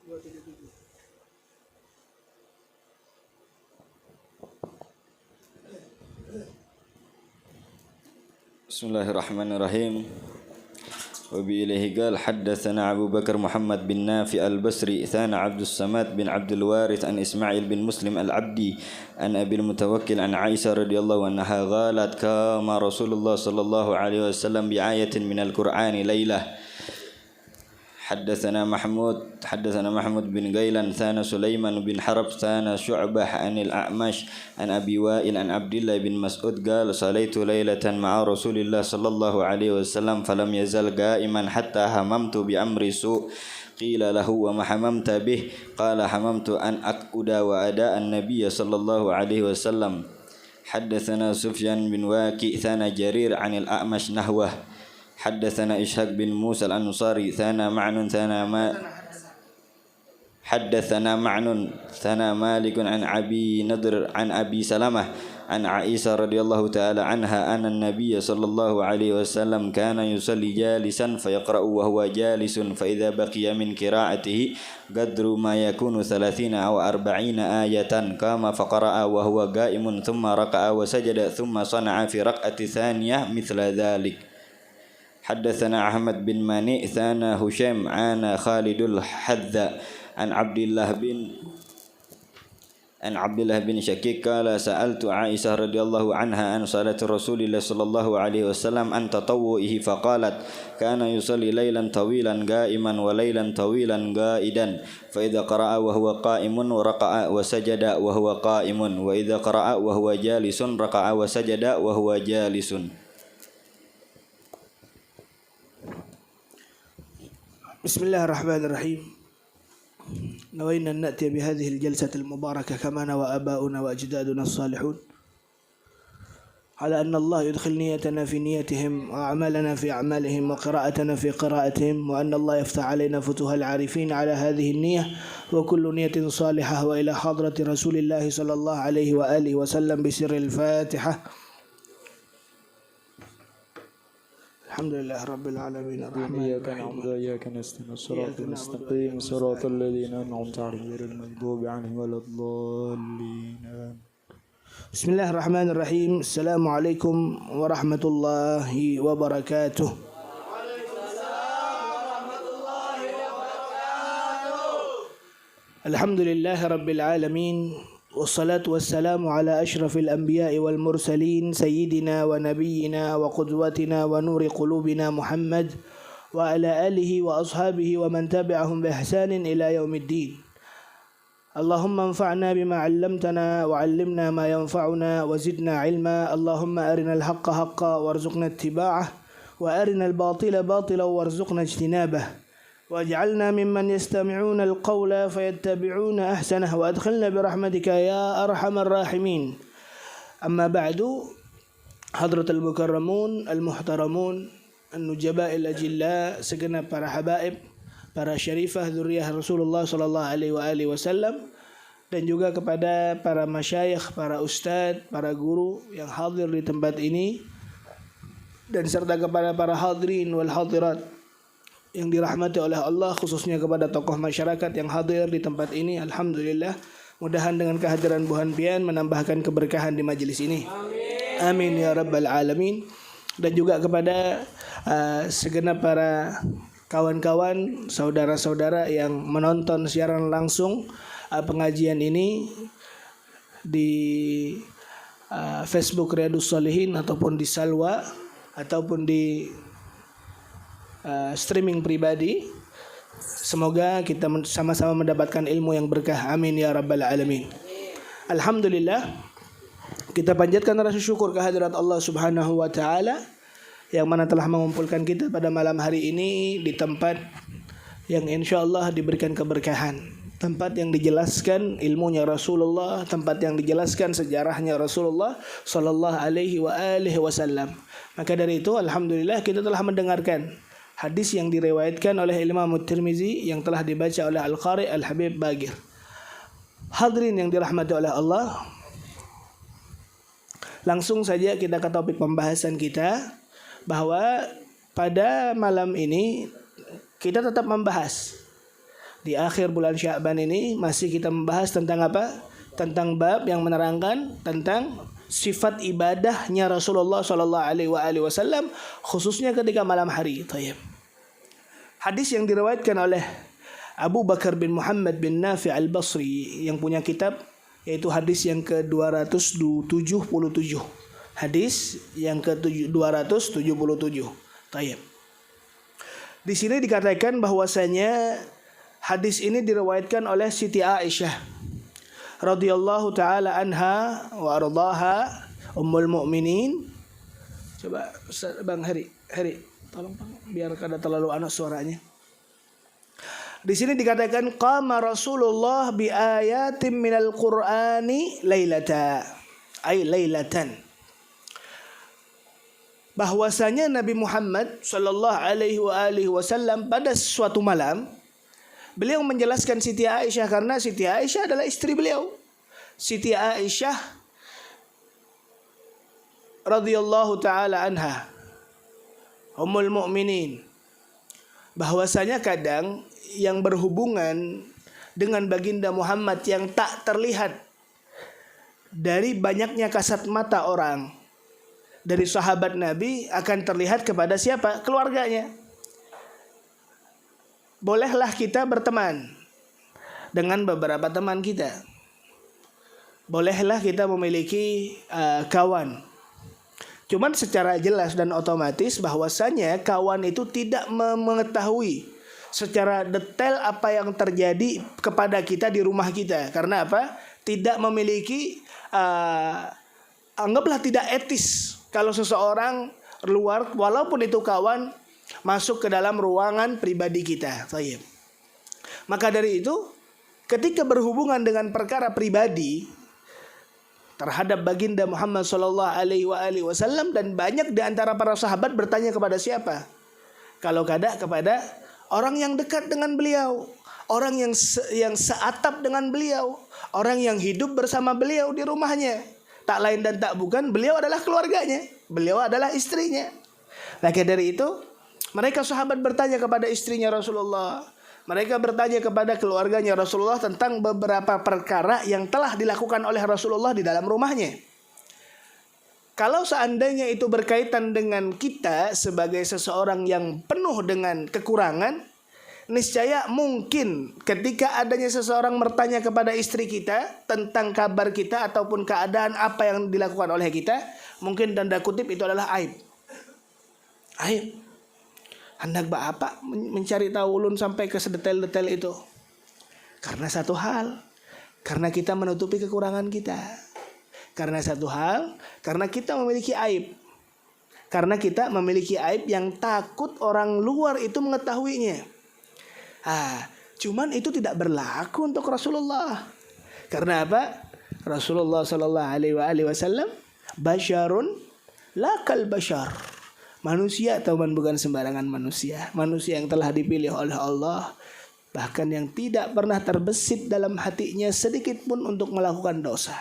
Bismillahirrahmanirrahim. Wa bi ilaihi qala haddatsana Abu Bakar Muhammad bin Nafi' al-Basri thana Abdus Samad bin Abdul Warith an Ismail bin Muslim al-Abdi an Abi al-Mutawakkil an Aisyah radhiyallahu anha qalat kama Rasulullah sallallahu alaihi wasallam bi ayatin min al-Qur'ani lailah. حدثنا محمود بن غيلان ثنا سليمان بن حرب ثنا شعبة عن الأعمش عن أبي وائل عن عبد الله بن مسعود قال صليت ليلة مع رسول الله صلى الله عليه وسلم فلم يزل قائما حتى هممت بأمر سوء قيل له وما هممت به قال هممت أن أقعد وأداء النبي صلى الله عليه وسلم حدثنا سفيان بن واكي ثنا جرير عن الأعمش نحوه حدثنا إسحاق بن موسى الأنصاري حدثنا معن ثنا مالك عن أبي نضر عن أبي سلمة عن عائشة رضي الله تعالى عنها أن النبي صلى الله عليه وسلم كان يصلي جالسا فيقرأ وهو جالس فإذا بقي من قراءته قدر ما يكون 30 أو 40 آية قام فقرأ وهو قائم ثم ركع وسجد ثم صنع في ركعة ثانية مثل ذلك. حدثنا أحمد بن مانع ثنا هشام عن خالد الحذاء عن عبد الله بن شقيق قال سألت عائشة رضي الله عنها عن صلاة رسول الله صلى الله عليه وسلم عن تطوعه فقالت كان يصلي ليلا طويلا قائما وليلا طويلا قائدا فإذا قرأ وهو قائم وركع وسجد وهو قائم وإذا قرأ وهو جالس ركع وسجد وهو جالس. بسم الله الرحمن الرحيم. نوينا أن نأتي بهذه الجلسة المباركة كما نوى آباؤنا وأجدادنا الصالحون على أن الله يدخل نيتنا في نيتهم وأعمالنا في أعمالهم وقراءتنا في قراءتهم وأن الله يفتح علينا فتوح العارفين على هذه النية وكل نية صالحة وإلى حضرة رسول الله صلى الله عليه وآله وسلم بسر الفاتحة. الحمد لله رب العالمين الرحمن إياك نعبد وإياك نستعين الصراط المستقيم صراط الذين أنعمت عليهم غير المغضوب عليهم ولا الضالين. بسم الله الرحمن الرحيم. السلام عليكم ورحمة الله وبركاته. الحمد لله رب العالمين والصلاة والسلام على أشرف الأنبياء والمرسلين سيدنا ونبينا وقدوتنا ونور قلوبنا محمد وعلى آله وأصحابه ومن تبعهم بإحسان إلى يوم الدين. اللهم انفعنا بما علمتنا وعلمنا ما ينفعنا وزدنا علما. اللهم أرنا الحق حقا وارزقنا اتباعه وأرنا الباطل باطلا وارزقنا اجتنابه واجعلنا ممن يستمعون القول فيتبعون أحسنه وأدخلنا برحمتك يا أرحم الراحمين. أما بعد، حضرة المكرمون المحترمون النجباء الأجلاء segenap para habaib, para syarifah dzurriyyah Rasulullah sallallahu alaihi wasallam dan juga kepada para masyayikh, para ustadz, para guru yang hadir di tempat ini dan serta kepada para hadirin wal hadirat yang dirahmati oleh Allah, khususnya kepada tokoh masyarakat yang hadir di tempat ini. Alhamdulillah, mudahan dengan kehadiran Buhan Pian menambahkan keberkahan di majelis ini. Amin ya rabbal alamin. Dan juga kepada segenap para kawan-kawan, saudara-saudara yang menonton siaran langsung pengajian ini di Facebook Riyadhus Shalihin ataupun di Salwa ataupun di streaming pribadi. Semoga kita sama-sama mendapatkan ilmu yang berkah. Amin ya rabbal alamin. Alhamdulillah, kita panjatkan rasa syukur kehadirat Allah Subhanahu wa taala yang mana telah mengumpulkan kita pada malam hari ini di tempat yang insyaallah diberikan keberkahan, tempat yang dijelaskan ilmunya Rasulullah, tempat yang dijelaskan sejarahnya Rasulullah sallallahu alaihi wasallam. Maka dari itu alhamdulillah kita telah mendengarkan hadis yang diriwayatkan oleh Imam Tirmizi yang telah dibaca oleh Al-Qari Al-Habib Bagir. Hadirin yang dirahmati oleh Allah, langsung saja kita ke topik pembahasan kita, bahwa pada malam ini kita tetap membahas Di akhir bulan Sya'ban ini masih kita membahas tentang apa? Tentang bab yang menerangkan tentang sifat ibadahnya Rasulullah sallallahu alaihi wasallam khususnya ketika malam hari. Thayyib. Hadis yang diriwayatkan oleh Abu Bakar bin Muhammad bin Nafi' al-Basri yang punya kitab, yaitu hadis yang ke-277. Hadis yang ke-277. Thayyib. Di sini dikatakan bahwasanya hadis ini diriwayatkan oleh Siti Aisyah radhiyallahu taala anha wa ardhaha ummul mukminin. Coba Bang Heri, tolong Bang, biar kada terlalu anak suaranya. Di sini dikatakan qama Rasulullah bi ayatin minal Qur'ani lailatan. Bahwasanya Nabi Muhammad sallallahu alaihi wasallam pada suatu malam beliau menjelaskan Siti Aisyah, karena Siti Aisyah adalah istri beliau. Siti Aisyah radhiyallahu taala anha ummul mukminin, bahwasanya kadang yang berhubungan dengan baginda Muhammad yang tak terlihat dari banyaknya kasat mata orang dari sahabat Nabi akan terlihat kepada siapa? Keluarganya. Bolehlah kita berteman dengan beberapa teman kita. Bolehlah kita memiliki kawan. Cuman secara jelas dan otomatis bahwasanya kawan itu tidak mengetahui secara detail apa yang terjadi kepada kita di rumah kita. Karena apa? Tidak memiliki anggaplah tidak etis kalau seseorang luar, walaupun itu kawan, masuk ke dalam ruangan pribadi kita. Thayyib. Maka dari itu, ketika berhubungan dengan perkara pribadi terhadap baginda Muhammad sallallahu alaihi wasallam, dan banyak di antara para sahabat bertanya kepada siapa? Kalau kada kepada orang yang dekat dengan beliau, orang yang seatap dengan beliau, orang yang hidup bersama beliau di rumahnya. Tak lain dan tak bukan, beliau adalah keluarganya, beliau adalah istrinya. Maka dari itu, mereka sahabat bertanya kepada istrinya Rasulullah, mereka bertanya kepada keluarganya Rasulullah tentang beberapa perkara yang telah dilakukan oleh Rasulullah di dalam rumahnya. Kalau seandainya itu berkaitan dengan kita sebagai seseorang yang penuh dengan kekurangan, niscaya mungkin ketika adanya seseorang bertanya kepada istri kita tentang kabar kita ataupun keadaan apa yang dilakukan oleh kita, mungkin tanda kutip itu adalah aib. Aib. Hendak apa mencari tahu ulun sampai ke sedetail-detail itu? Karena satu hal, karena kita menutupi kekurangan kita. Karena satu hal, karena kita memiliki aib. Karena kita memiliki aib yang takut orang luar itu mengetahuinya. Cuman itu tidak berlaku untuk Rasulullah. Karena apa? Rasulullah sallallahu alaihi wasallam basyarun la kal basyar. Manusia teman, bukan sembarangan manusia. Manusia yang telah dipilih oleh Allah, bahkan yang tidak pernah terbesit dalam hatinya sedikit pun untuk melakukan dosa,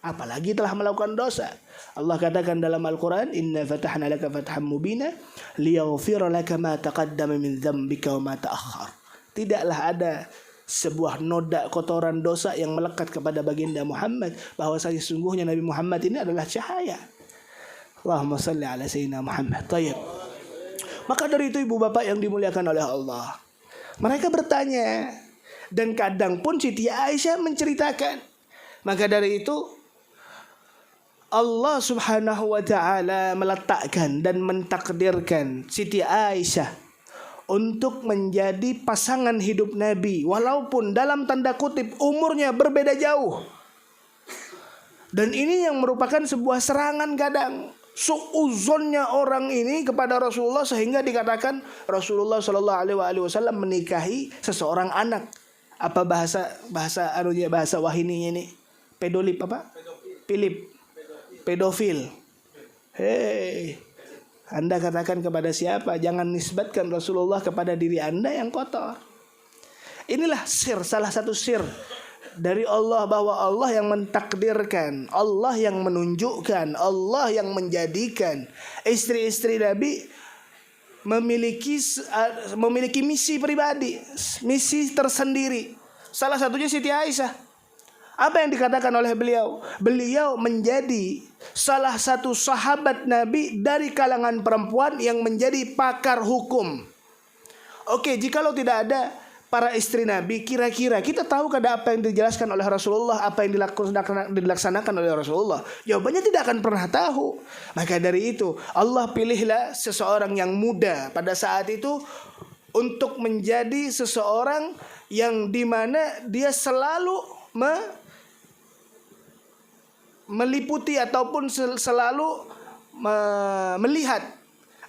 apalagi telah melakukan dosa. Allah katakan dalam Al-Quran, Inna fatahna laka fatham mubina liyaghfira laka ma taqaddama min dzambika wa ma ta'akhkhar. Tidaklah ada sebuah noda kotoran dosa yang melekat kepada baginda Muhammad, bahwasanya sesungguhnya Nabi Muhammad ini adalah cahaya. Allahumma salli ala sayyidina Muhammad. Tayyib. Maka dari itu ibu bapak yang dimuliakan oleh Allah, mereka bertanya, dan kadang pun Siti Aisyah menceritakan. Maka dari itu Allah subhanahu wa ta'ala meletakkan dan mentakdirkan Siti Aisyah untuk menjadi pasangan hidup Nabi, walaupun dalam tanda kutip umurnya berbeda jauh. Dan ini yang merupakan sebuah serangan kadang, suuzonnya orang ini kepada Rasulullah, sehingga dikatakan Rasulullah sallallahu alaihi wasallam menikahi seseorang anak. Apa bahasa wahininya ini? Pedofil apa? Pedofil. Hei, Anda katakan kepada siapa? Jangan nisbatkan Rasulullah kepada diri Anda yang kotor. Inilah salah satu sir dari Allah, bahwa Allah yang mentakdirkan, Allah yang menunjukkan, Allah yang menjadikan istri-istri Nabi memiliki misi pribadi, misi tersendiri. Salah satunya Siti Aisyah. Apa yang dikatakan oleh beliau? Beliau menjadi salah satu sahabat Nabi dari kalangan perempuan yang menjadi pakar hukum. Oke, jikalau tidak ada para istri Nabi, kira-kira kita tahu kada apa yang dijelaskan oleh Rasulullah, apa yang dilaksanakan oleh Rasulullah? Jawabannya tidak akan pernah tahu. Maka dari itu Allah pilihlah seseorang yang muda pada saat itu untuk menjadi seseorang yang dimana dia selalu meliputi ataupun selalu melihat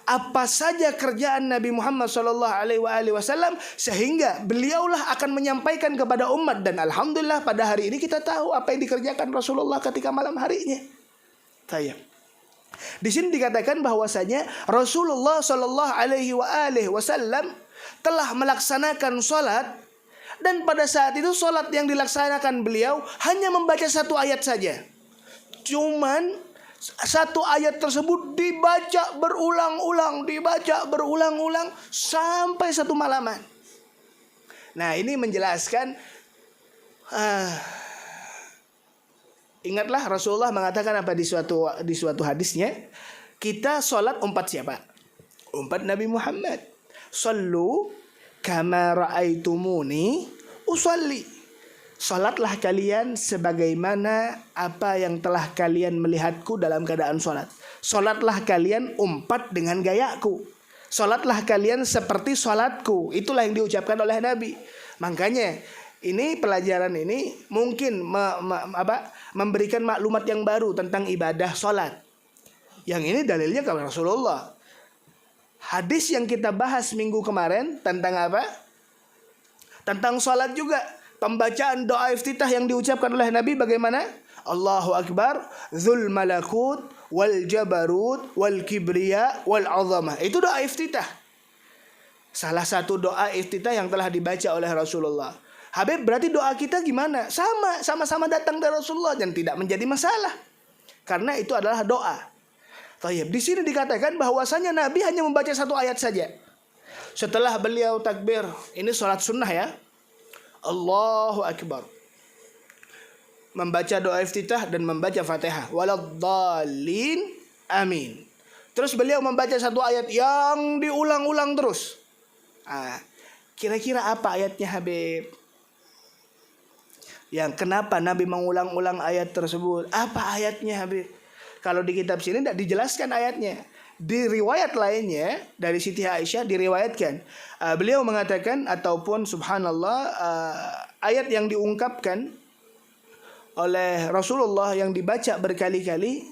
apa saja kerjaan Nabi Muhammad SAW, sehingga beliaulah akan menyampaikan kepada umat. Dan alhamdulillah pada hari ini kita tahu apa yang dikerjakan Rasulullah ketika malam harinya. Di sini dikatakan bahwasanya Rasulullah SAW telah melaksanakan sholat, dan pada saat itu sholat yang dilaksanakan beliau hanya membaca satu ayat saja. Cuman satu ayat tersebut dibaca berulang-ulang sampai satu malaman. Nah, ini menjelaskan ingatlah Rasulullah mengatakan apa di suatu hadisnya, kita sholat umpat siapa? Umpat Nabi Muhammad. Sallu kama ra'aitumuni usalli. Salatlah kalian sebagaimana apa yang telah kalian melihatku dalam keadaan salat. Salatlah kalian umpat dengan gayaku. Salatlah kalian seperti salatku. Itulah yang diucapkan oleh Nabi. Makanya ini pelajaran ini mungkin memberikan maklumat yang baru tentang ibadah salat. Yang ini dalilnya kepada Rasulullah. Hadis yang kita bahas minggu kemarin tentang apa? Tentang salat juga. Pembacaan doa iftitah yang diucapkan oleh Nabi bagaimana? Allahu Akbar, Dzul Malakut, Wal Jabarut, Wal Kibriya, Wal Azamah. Itu doa iftitah. Salah satu doa iftitah yang telah dibaca oleh Rasulullah. Habib, berarti doa kita gimana? Sama-sama datang dari Rasulullah dan tidak menjadi masalah. Karena itu adalah doa. Di sini dikatakan bahwasanya Nabi hanya membaca satu ayat saja. Setelah beliau takbir, ini sholat sunnah ya. Allahu Akbar, membaca doa iftitah dan membaca Fatihah. Waladdallin, amin. Terus beliau membaca satu ayat yang diulang-ulang terus. Kira-kira apa ayatnya Habib? Yang kenapa Nabi mengulang-ulang ayat tersebut? Apa ayatnya Habib? Kalau di kitab sini tidak dijelaskan ayatnya. Di riwayat lainnya dari Siti Aisyah diriwayatkan beliau mengatakan ataupun subhanallah ayat yang diungkapkan oleh Rasulullah yang dibaca berkali-kali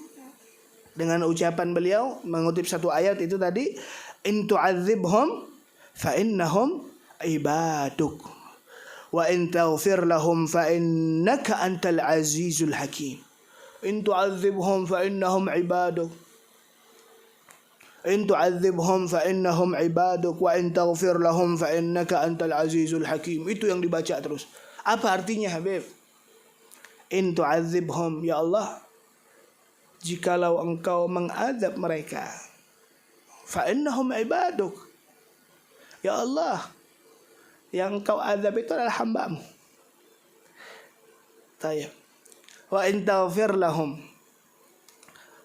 dengan ucapan beliau mengutip satu ayat itu tadi, in tu'adzibhum fa innahum ibaduk wa in taghfir lahum fa innaka antal azizul hakim. In tu'adzibhum fa innahum ibaduk, in tu'adzibhum fa innahum ibaduk wa in taghfir lahum fa innaka antal azizul hakim. Itu yang dibaca terus. Apa artinya Habib? In tu'adzibhum, ya Allah, jikalau engkau mengadab mereka, fa innahum ibaduk, ya Allah, yang engkau adab itu adalah hamba-Mu. Tayyib. Wa in taghfir lahum,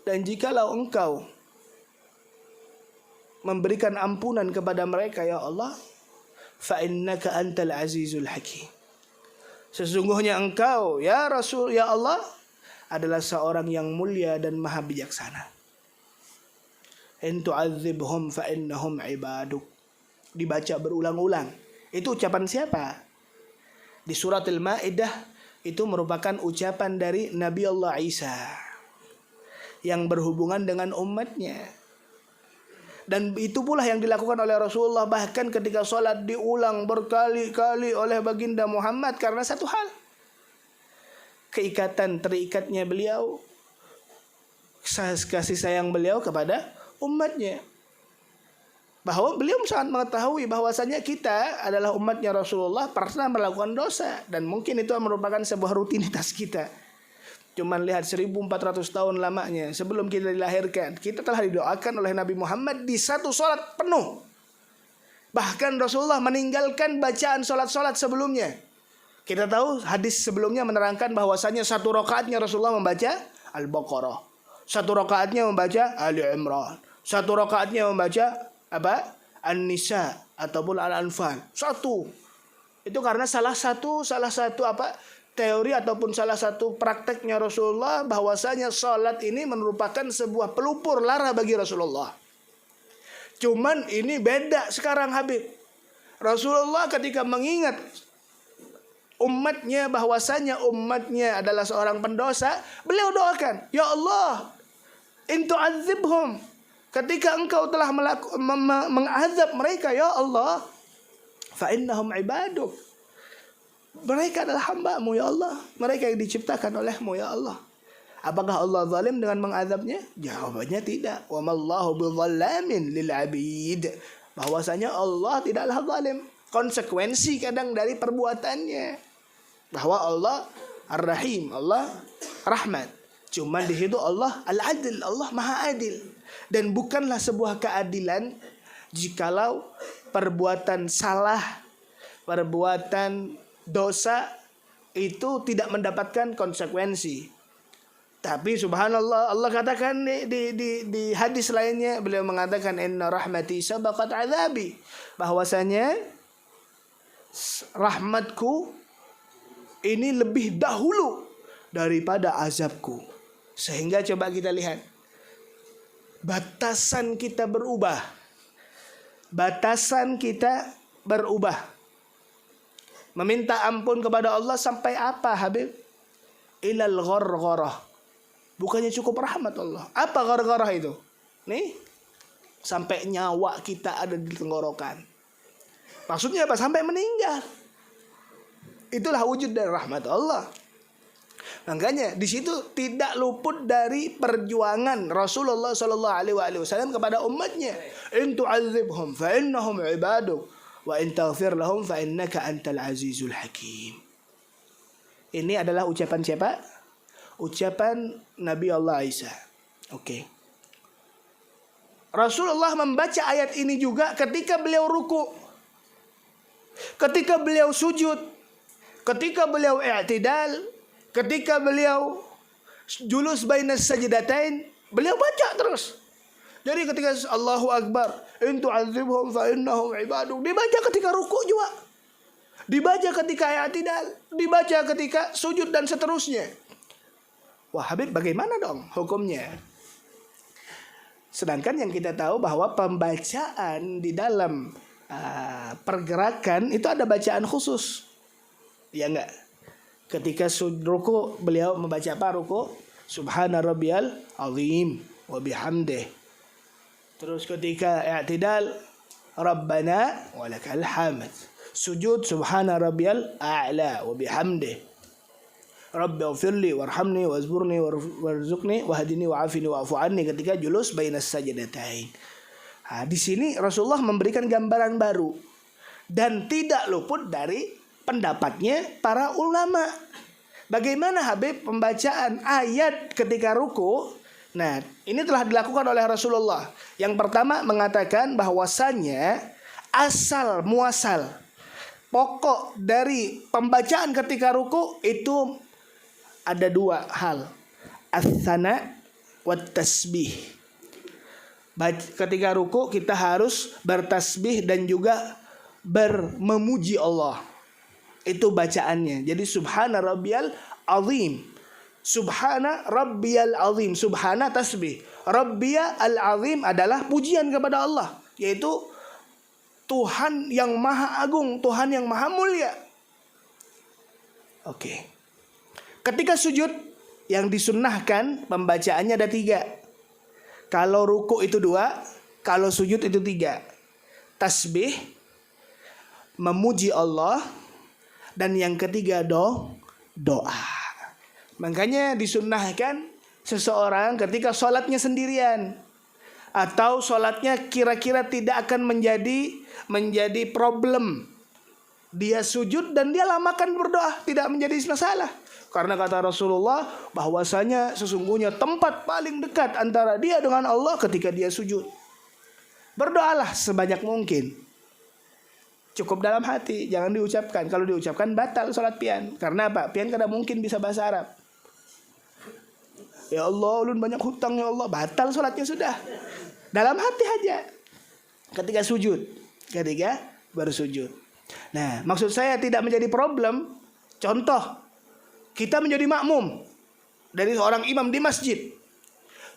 dan jikalau engkau memberikan ampunan kepada mereka, ya Allah, fa innaka antal azizul hakim, sesungguhnya engkau ya Rasul, ya Allah, adalah seorang yang mulia dan maha bijaksana. In tu'adzibhum fa innahum ibaduk, dibaca berulang-ulang. Itu ucapan siapa? Di surat Al-Maidah itu merupakan ucapan dari Nabi Allah Isa yang berhubungan dengan umatnya. Dan itu pula yang dilakukan oleh Rasulullah, bahkan ketika sholat diulang berkali-kali oleh baginda Muhammad karena satu hal, terikatnya beliau, kasih sayang beliau kepada umatnya. Bahwa beliau sangat mengetahui bahwasanya kita adalah umatnya Rasulullah pernah melakukan dosa, dan mungkin itu merupakan sebuah rutinitas kita. Cuman lihat 1400 tahun lamanya sebelum kita dilahirkan, kita telah didoakan oleh Nabi Muhammad di satu sholat penuh Bahkan Rasulullah meninggalkan bacaan sholat-sholat sebelumnya. Kita tahu hadis sebelumnya menerangkan bahwasanya 1 rakaatnya Rasulullah membaca Al-Baqarah, 1 rakaatnya membaca Ali Imran, 1 rakaatnya membaca apa? An-Nisa ataupun Al-Anfal. 1. Itu karena salah satu apa? Teori ataupun salah satu prakteknya Rasulullah bahwasanya salat ini merupakan sebuah pelupur lara bagi Rasulullah. Cuman ini beda sekarang Habib. Rasulullah ketika mengingat umatnya bahwasanya umatnya adalah seorang pendosa, beliau doakan, ya Allah, in tu'adzibhum, ketika engkau telah mengazab mereka, ya Allah, fa innahum ibaduk, mereka adalah hamba-Mu ya Allah, mereka yang diciptakan oleh-Mu ya Allah. Apakah Allah zalim dengan mengazabnya? Jawabannya tidak. Wa mallahu bizallamin lil abid. Bahwasanya Allah tidaklah zalim. Konsekuensi kadang dari perbuatannya. Bahwa Allah Ar-Rahim, Allah Rahmat. Cuman di situ Allah Al-Adil, Allah Maha Adil. Dan bukanlah sebuah keadilan jikalau perbuatan salah, perbuatan dosa itu tidak mendapatkan konsekuensi. Tapi subhanallah, Allah katakan di hadis lainnya, beliau mengatakan inna rahmati sabaqat azabi, bahwasanya rahmatku ini lebih dahulu daripada azabku. Sehingga coba kita lihat, batasan kita berubah. Batasan kita berubah. Meminta ampun kepada Allah sampai apa Habib? Ilal ghargharah. Bukannya cukup rahmat Allah. Apa ghargharah itu? Nih, sampai nyawa kita ada di tenggorokan. Maksudnya apa? Sampai meninggal. Itulah wujud dari rahmat Allah. Makanya di situ tidak luput dari perjuangan Rasulullah sallallahu alaihi wasallam kepada umatnya. In tu'adzibhum fa innahum ibaduk wa in taghfir lahum fa innaka antal azizul hakim. Ini adalah ucapan siapa? Ucapan Nabi Allah Isa. Oke. Rasulullah membaca ayat ini juga ketika beliau ruku, ketika beliau sujud, ketika beliau i'tidal, ketika beliau julus bainas sajdatain, beliau baca terus. Jadi ketika Allahu Akbar, in tu'adzibhum fa innahum ibaduk, dibaca ketika ruku juga, dibaca ketika i'tidal, dibaca ketika sujud dan seterusnya. Wah Habib, bagaimana dong hukumnya? Sedangkan yang kita tahu bahwa pembacaan di dalam pergerakan itu ada bacaan khusus. Ya enggak? Ketika ruku beliau membaca apa ruku? Subhana rabbiyal azim wa bihamdih. Terus ketika i'tidal, Rabbana walakal hamd. Sujud subhana rabbiyal a'la wa bihamdih. Rabbi ighfirli warhamni wazburni warzuqni wahdini wa'afini wa'fu anni ketika julus bainas sajdatain. Di sini Rasulullah memberikan gambaran baru dan tidak luput dari pendapatnya para ulama. Bagaimana Habib pembacaan ayat ketika ruku? Nah, ini telah dilakukan oleh Rasulullah. Yang pertama mengatakan bahwasannya asal muasal pokok dari pembacaan ketika ruku itu ada 2 hal, as-sana wat tasbih. Ketika ruku kita harus bertasbih dan juga memuji Allah. Itu bacaannya. Jadi subhana rabbiyal azim. Subhana rabbiyal azim. Subhana tasbih. Rabbiyal azim adalah pujian kepada Allah, yaitu Tuhan yang maha agung, Tuhan yang maha mulia. Oke. Ketika sujud yang disunnahkan pembacaannya ada 3. Kalau ruku itu 2, kalau sujud itu 3. Tasbih, memuji Allah, dan yang ketiga doa. Makanya disunnahkan seseorang ketika sholatnya sendirian atau sholatnya kira-kira tidak akan menjadi problem, dia sujud dan dia lamakan berdoa, tidak menjadi masalah. Karena kata Rasulullah bahwasanya sesungguhnya tempat paling dekat antara dia dengan Allah ketika dia sujud. Berdoalah sebanyak mungkin. Cukup dalam hati, jangan diucapkan. Kalau diucapkan batal sholat pian. Karena apa? Pian kada mungkin bisa bahasa Arab. Ya Allah, ulun banyak hutang ya Allah. Batal sholatnya sudah. Dalam hati aja. Ketika sujud. Ketika bersujud. Nah, maksud saya tidak menjadi problem. Contoh, kita menjadi makmum dari seorang imam di masjid.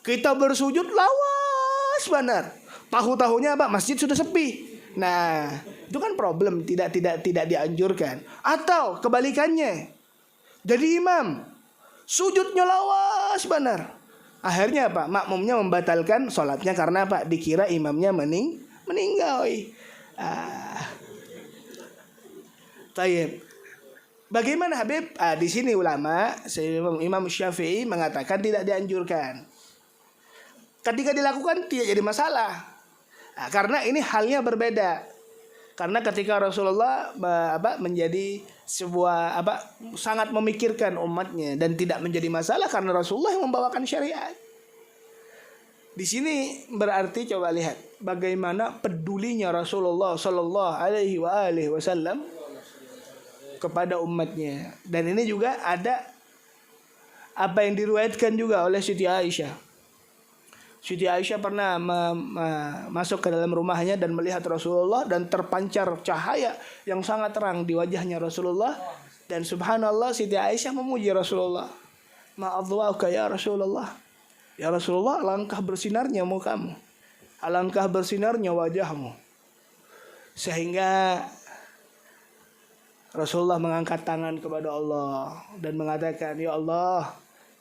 Kita bersujud lawas benar. Tahu-tahunya apa? Masjid sudah sepi. Nah, itu kan problem, tidak dianjurkan. Atau kebalikannya, jadi imam, sujudnya lawas benar. Akhirnya apa? Makmumnya membatalkan sholatnya karena apa? Dikira imamnya meninggal. Tayyib. Bagaimana Habib? Di sini ulama, Imam Syafi'i mengatakan tidak dianjurkan. Ketika dilakukan tidak jadi masalah. Karena ini halnya berbeda. Karena ketika Rasulullah menjadi sebuah sangat memikirkan umatnya dan tidak menjadi masalah karena Rasulullah yang membawakan syariat. Di sini berarti coba lihat bagaimana pedulinya Rasulullah Sallallahu Alaihi Wasallam kepada umatnya. Dan ini juga ada apa yang diriwayatkan juga oleh Siti Aisyah. Siti Aisyah pernah masuk ke dalam rumahnya dan melihat Rasulullah dan terpancar cahaya yang sangat terang di wajahnya Rasulullah. Dan subhanallah Siti Aisyah memuji Rasulullah. Ma'adwa'uka ya Rasulullah. Ya Rasulullah, alangkah bersinarnya mukamu, alangkah bersinarnya wajahmu. Sehingga Rasulullah mengangkat tangan kepada Allah dan mengatakan, ya Allah,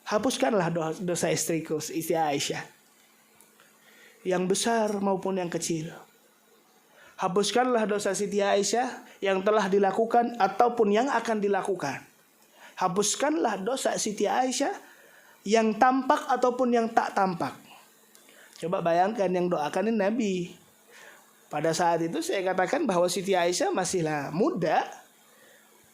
hapuskanlah dosa istriku, istri Aisyah, yang besar maupun yang kecil. Hapuskanlah dosa Siti Aisyah yang telah dilakukan ataupun yang akan dilakukan. Hapuskanlah dosa Siti Aisyah yang tampak ataupun yang tak tampak. Coba bayangkan yang doakan ini Nabi. Pada saat itu saya katakan bahwa Siti Aisyah masihlah muda,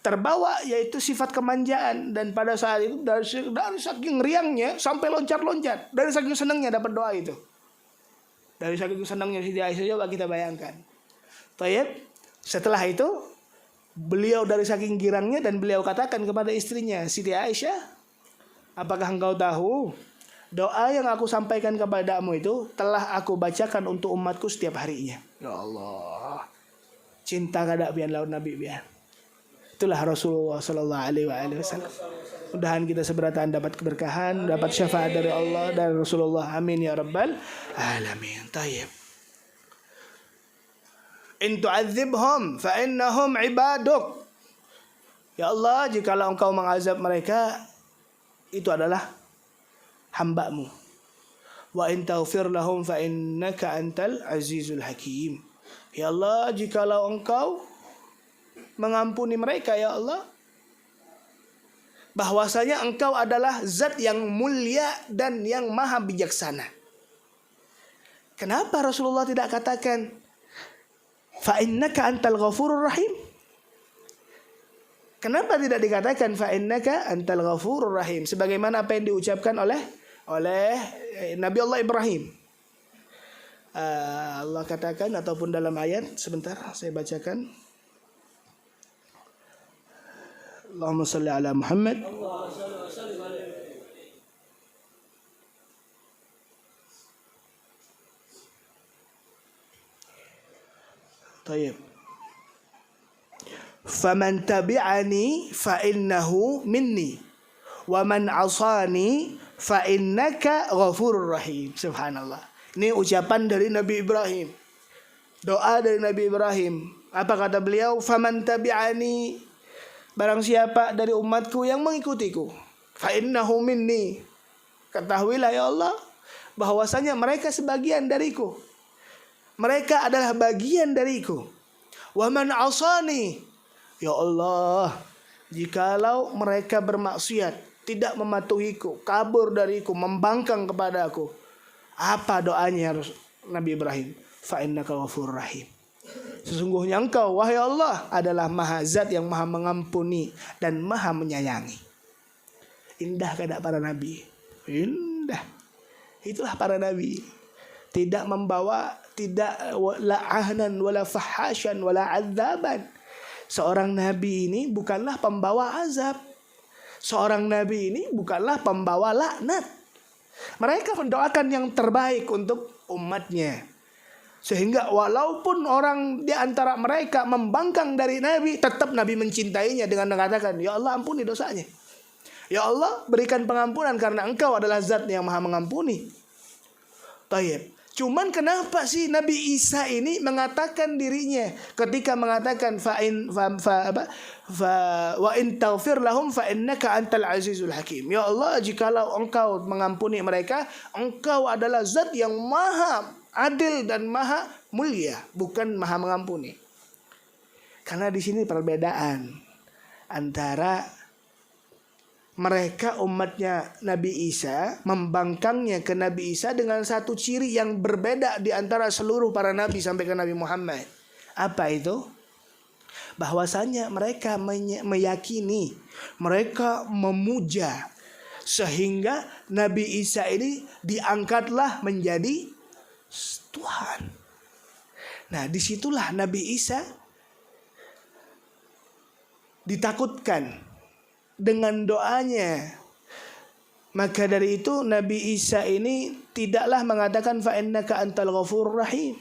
terbawa yaitu sifat kemanjaan. Dan pada saat itu dari saking riangnya sampai loncat-loncat, dari saking senangnya dapat doa itu. Dari saking senangnya Siti Aisyah, coba kita bayangkan. Tayyib, setelah itu beliau dari saking girangnya dan beliau katakan kepada istrinya, Siti Aisyah, apakah engkau tahu doa yang aku sampaikan kepadamu itu telah aku bacakan untuk umatku setiap harinya. Ya Allah, cinta kada pian laut Nabi pian. Itulah Rasulullah Sallallahu Alaihi Wasallam. Mudahan kita seberatan dapat keberkahan, dapat syafaat dari Allah dan Rasulullah. Amin ya rabbal alamin. Tayyib. In tu'adzibhum fa innahum ibaduk. Ya Allah, jikalau engkau mengazab mereka, itu adalah hamba-Mu. Wa in taghfir lahum fa innaka antal azizul hakim. Ya Allah, jikalau engkau mengampuni mereka, ya Allah, bahwasanya engkau adalah zat yang mulia dan yang maha bijaksana. Kenapa Rasulullah tidak katakan fa innaka antal ghafurur rahim? Kenapa tidak dikatakan fa innaka antal ghafurur rahim sebagaimana apa yang diucapkan oleh Nabi Allah Ibrahim? Allah katakan ataupun dalam ayat, sebentar saya bacakan. Allahumma salli ala Muhammad. Tayyib. Faman tabi'ani fa innahu minni wa man asani fa innaka ghafurur rahim. Subhanallah. Ini ucapan dari Nabi Ibrahim. Doa dari Nabi Ibrahim. Apa kata beliau? Faman tabi'ani, barang siapa dari umatku yang mengikutiku, fa innahu minni, ketahuilah ya Allah bahwasanya mereka sebagian dariku, mereka adalah bagian dariku. Wa man asani, ya Allah, jikalau mereka bermaksiat, tidak mematuhiku, kabur dariku, membangkang kepadaku, apa doanya Nabi Ibrahim? Fa innaka ghafurur rahim. Sesungguhnya engkau, wahai Allah, adalah maha zat yang maha mengampuni dan maha menyayangi. Indah kada para nabi? Indah. Itulah para nabi. tidak membawa la ahnan wala fahasyan wala adzaban. Seorang nabi ini bukanlah pembawa azab. Seorang nabi ini bukanlah pembawa laknat. Mereka mendoakan yang terbaik untuk umatnya. Sehingga walaupun orang di antara mereka membangkang dari Nabi, tetap Nabi mencintainya dengan mengatakan, ya Allah ampuni dosanya. Ya Allah berikan pengampunan karena Engkau adalah zat yang maha mengampuni. Tayyib. Cuman kenapa sih Nabi Isa ini mengatakan dirinya ketika mengatakan wa in taghfir lahum fa innaka antal azizul hakim. Ya Allah, jikalau Engkau mengampuni mereka, Engkau adalah zat yang maha adil dan maha mulia, bukan maha mengampuni. Karena di sini perbedaan antara mereka umatnya Nabi Isa, membangkangnya ke Nabi Isa dengan satu ciri yang berbeda di antara seluruh para nabi sampai ke Nabi Muhammad. Apa itu? Bahwasanya mereka meyakini, mereka memuja, sehingga Nabi Isa ini diangkatlah menjadi Tuhan. Nah, disitulah Nabi Isa ditakutkan dengan doanya. Maka dari itu Nabi Isa ini tidaklah mengatakan fa innaka antal ghafurur rahim.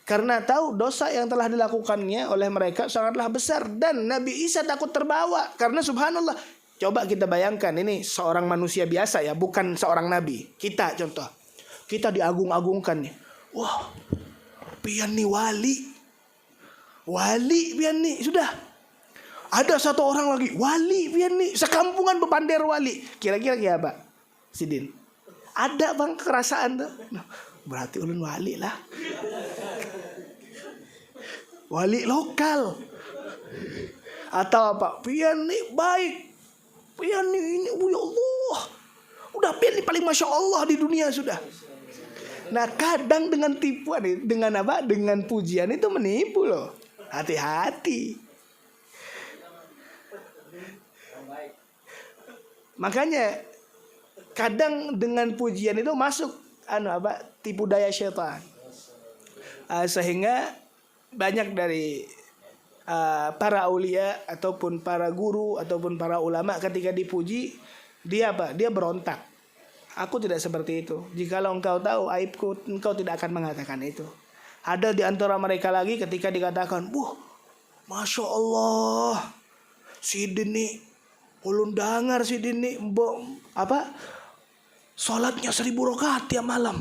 Karena tahu dosa yang telah dilakukannya oleh mereka sangatlah besar, dan Nabi Isa takut terbawa. Karena subhanallah, coba kita bayangkan, ini seorang manusia biasa ya, bukan seorang nabi. Kita contoh, kita diagung-agungkan nih. Wah, pian nih wali pian nih, sudah. Ada satu orang lagi, wali pian nih, sekampungan bepander wali. Kira-kira ya Pak Sidin, ada bang kerasaan tuh? Berarti ulun wali lah. Wali lokal. Atau apa? Pian nih baik, pian nih ini, ya Allah, udah pian nih paling masya Allah di dunia sudah. Nah, kadang dengan tipuan, dengan apa? Dengan pujian itu menipu loh. Hati-hati. Makanya kadang dengan pujian itu masuk tipu daya syaitan. Sehingga banyak dari para aulia ataupun para guru ataupun para ulama ketika dipuji, dia berontak. Aku tidak seperti itu. Jikalau engkau tahu aibku, engkau tidak akan mengatakan itu. Ada di antara mereka lagi ketika dikatakan, masya Allah, Sidin nih, ulun dengar Sidin nih, sholatnya 1000 rakaat tiap malam.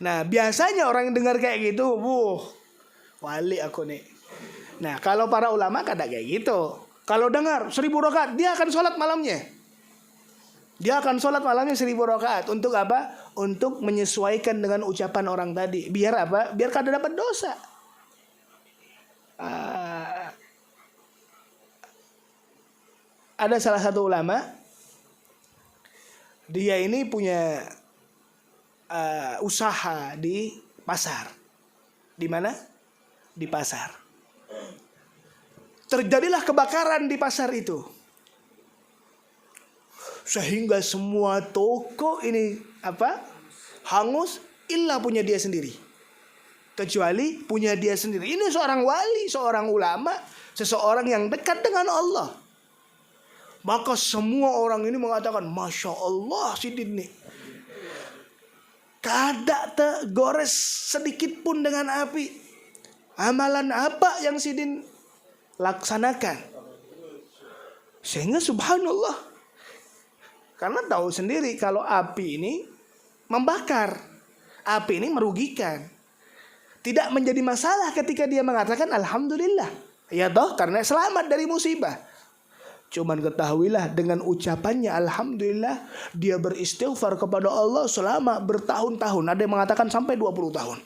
Nah, biasanya orang yang dengar kayak gitu, wali aku nih. Nah, kalau para ulama kadang kayak gitu. Kalau dengar 1000 rakaat, dia akan sholat malamnya. Dia akan sholat malamnya 1000 rakaat. Untuk apa? Untuk menyesuaikan dengan ucapan orang tadi. Biar apa? Biar kada dapat dosa. Ada salah satu ulama, dia ini punya usaha di pasar. Di mana? Di pasar. Terjadilah kebakaran di pasar itu. Sehingga semua toko ini hangus, illa punya dia sendiri. Kecuali punya dia sendiri. Ini seorang wali, seorang ulama, seseorang yang dekat dengan Allah. Maka semua orang ini mengatakan, masya Allah Sidin nih, kada tergores sedikit pun dengan api. Amalan apa yang Sidin laksanakan? Sehingga subhanallah, karena tahu sendiri kalau api ini membakar, api ini merugikan. Tidak menjadi masalah ketika dia mengatakan alhamdulillah. Ya toh, karena selamat dari musibah. Cuman ketahuilah dengan ucapannya alhamdulillah, dia beristighfar kepada Allah selama bertahun-tahun. Ada yang mengatakan sampai 20 tahun.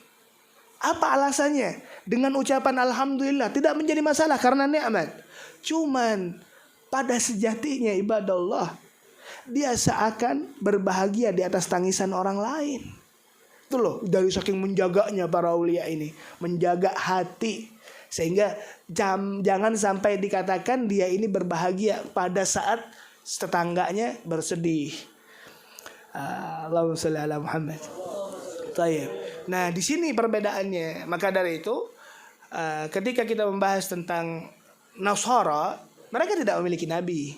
Apa alasannya? Dengan ucapan alhamdulillah tidak menjadi masalah karena nikmat. Cuman pada sejatinya ibadallah, dia seakan berbahagia di atas tangisan orang lain. Itu loh, dari saking menjaganya para aulia ini, menjaga hati, sehingga jangan sampai dikatakan dia ini berbahagia pada saat tetangganya bersedih. Allahumma sholli ala Muhammad. Tayyib. Nah, di sini perbedaannya. Maka dari itu, ketika kita membahas tentang Nasara, mereka tidak memiliki nabi.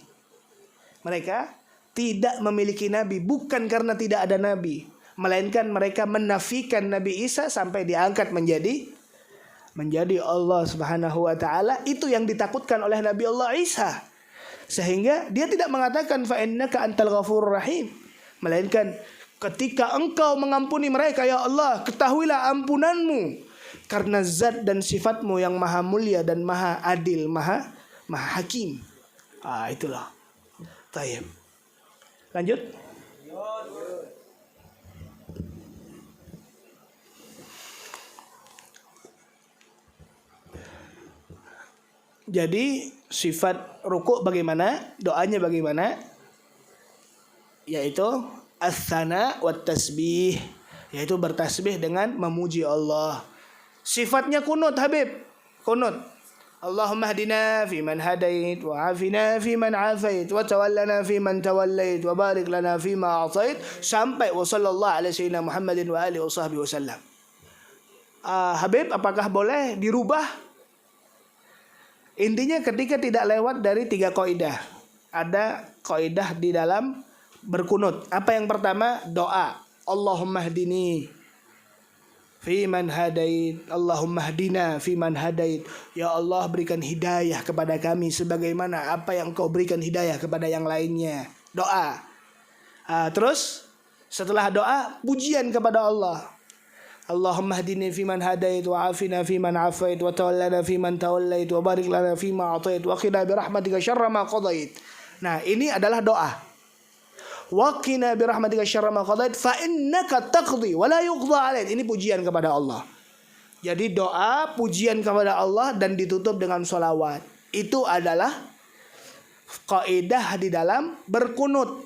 Mereka tidak memiliki nabi bukan karena tidak ada nabi, melainkan mereka menafikan Nabi Isa sampai diangkat menjadi Allah Subhanahu wa taala. Itu yang ditakutkan oleh Nabi Allah Isa. Sehingga dia tidak mengatakan fa innaka antal ghafurur rahim, melainkan ketika engkau mengampuni mereka ya Allah, ketahuilah ampunanmu karena zat dan sifatmu yang maha mulia dan maha adil, maha hakim. Itulah. Tayyib. Lanjut. Jadi sifat rukuk bagaimana? Doanya bagaimana? Yaitu as-sana wa tasbih, yaitu bertasbih dengan memuji Allah. Sifatnya kunut Habib, kunut. Allahumma hdina fi man hadait wa afina fi man afait wa tawallana fi man tawallait wa barik lana fi ma atait sampai wa sallallahu ala sayyidina Muhammadin wa alihi wasahbihi wasallam. Habib, apakah boleh dirubah? Intinya ketika tidak lewat dari 3 kaidah. Ada kaidah di dalam berkunut. Apa yang pertama? Doa. Allahumma hdini fi man hadait, Allahumma hdina fi man hadait. Ya Allah, berikan hidayah kepada kami sebagaimana apa yang Kau berikan hidayah kepada yang lainnya. Doa. Terus setelah doa, pujian kepada Allah. Allahumma hdini fi man hadait wa afina fi man afait wa tawallana fi man tawallait wa barik lana fi ma atait wa qina bi rahmatika syarra ma qadait. Nah, ini adalah doa. Wa qina bi rahmatika syarra ma qadait fa innaka taqdi wa la yuqda alaik. Ini pujian kepada Allah. Jadi doa pujian kepada Allah dan ditutup dengan sholawat. Itu adalah kaidah di dalam berkunut.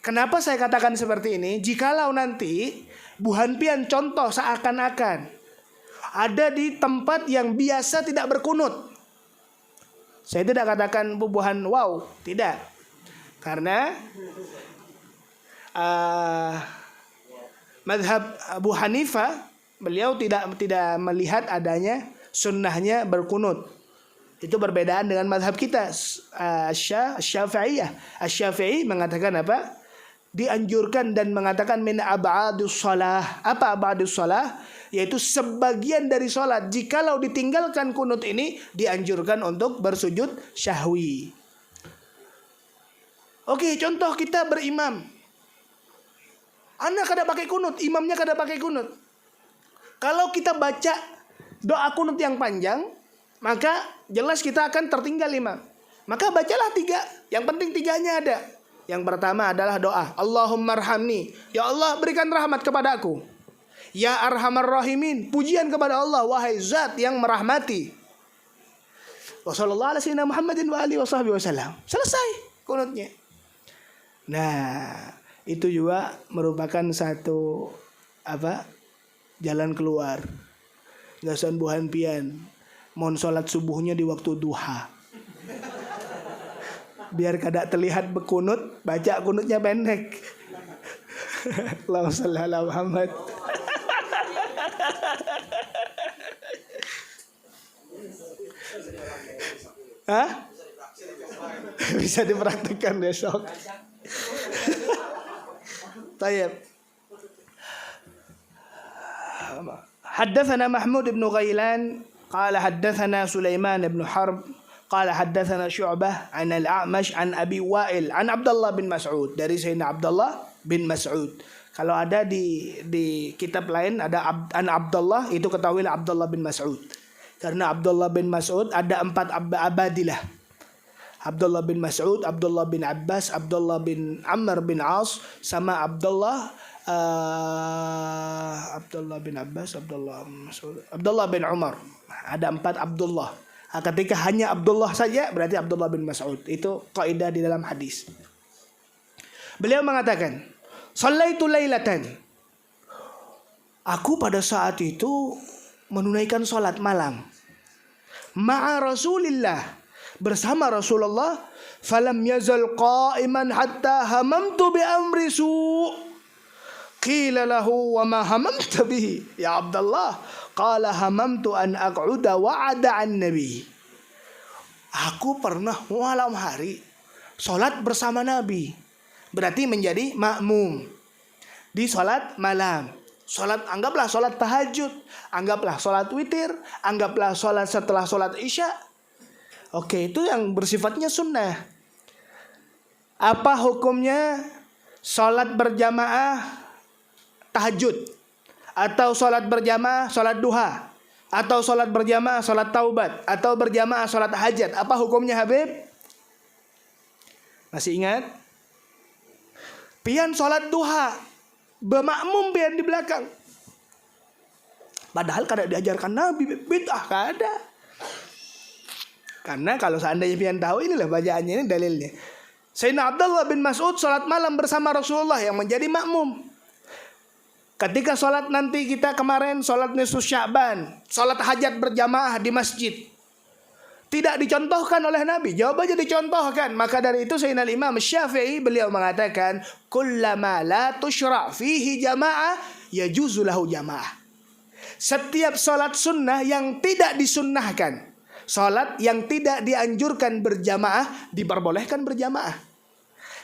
Kenapa saya katakan seperti ini? Jikalau nanti Buhan Pian contoh seakan-akan ada di tempat yang biasa tidak berkunut. Saya tidak katakan bubuhan wow, tidak. Karena mazhab Abu Hanifah, beliau tidak melihat adanya sunnahnya berkunut. Itu perbedaan dengan mazhab kita Syafi'iyah. Asy-Syafi'i mengatakan apa? Dianjurkan dan mengatakan min ab'adus shalah. Apa ab'adus shalah? Yaitu sebagian dari salat. Jikalau ditinggalkan kunut ini, dianjurkan untuk bersujud syahwi. Oke, contoh kita berimam. Anak kada pakai kunut, imamnya kada pakai kunut. Kalau kita baca doa kunut yang panjang, maka jelas kita akan tertinggal imam. Maka bacalah 3. Yang penting 3-nya ada. Yang pertama adalah doa. Allahumma arhamni. Ya Allah, berikan rahmat kepada aku. Ya arhamar rahimin. Pujian kepada Allah. Wahai zat yang merahmati. Wassallallahu ala sayyidina Muhammadin wa alihi wasahbihi wasallam. Selesai kunutnya. Nah, itu juga merupakan satu jalan keluar. Gasan Buhan Pian. Mohon sholat subuhnya di waktu duha. Biar kada terlihat berkunut, baca kunutnya pendek. Allahumma shalli ala Muhammad. Bisa dipraktikkan besok. Tayyib. Haddatsana Mahmud ibn Ghailan qala haddatsana Sulaiman ibn Harb qala haddatsana Syu'bah an al-A'mash an Abi Wa'il an Abdullah bin Mas'ud, dari Sayyidina Abdullah bin Mas'ud. Kalau ada di kitab lain ada an Abdullah, itu ketahuilah Abdullah bin Mas'ud. Karena Abdullah bin Mas'ud ada 4 abadilah. Abdullah bin Mas'ud, Abdullah bin Abbas, Abdullah bin Amr bin As, sama Abdullah bin Abbas, Abdullah bin Mas'ud, Abdullah bin Umar. Ada 4 Abdullah. Ketika hanya Abdullah saja berarti Abdullah bin Mas'ud. Itu kaidah di dalam hadis. Beliau mengatakan, "Shallaitu lailatan." Aku pada saat itu menunaikan salat malam. Ma'a Rasulillah, bersama Rasulullah. Falam yazal qa'iman hatta hamamtu bi amri su'. Qila lahu wa ma hamamta bihi ya Abdullah? Qala hamamtu an aq'uda wa'ada an nabi. Aku pernah malam hari salat bersama Nabi. Berarti menjadi makmum di salat malam. Salat, anggaplah salat tahajud, anggaplah salat witir, anggaplah salat setelah salat isya. Oke, itu yang bersifatnya sunnah. Apa hukumnya salat berjamaah tahajud, atau salat berjamaah salat duha, atau salat berjamaah salat taubat, atau berjamaah salat hajat? Apa hukumnya Habib? Masih ingat? Pian salat duha, bermakmum pian di belakang. Padahal kada diajarkan Nabi, bid'ah kada. Karena kalau seandainya pian tahu, inilah bacaannya, ini dalilnya. Sayyidina Abdullah bin Mas'ud salat malam bersama Rasulullah yang menjadi makmum. Ketika sholat nanti kita kemarin sholat nisfu Sya'ban, sholat hajat berjamaah di masjid, tidak dicontohkan oleh Nabi. Jawabannya dicontohkan. Maka dari itu Sayyidina Imam Syafi'i beliau mengatakan, kullama la tusyra' fihi jamaah yajuzu lahu jamaah. Setiap sholat sunnah yang tidak disunnahkan, sholat yang tidak dianjurkan berjamaah, diperbolehkan berjamaah.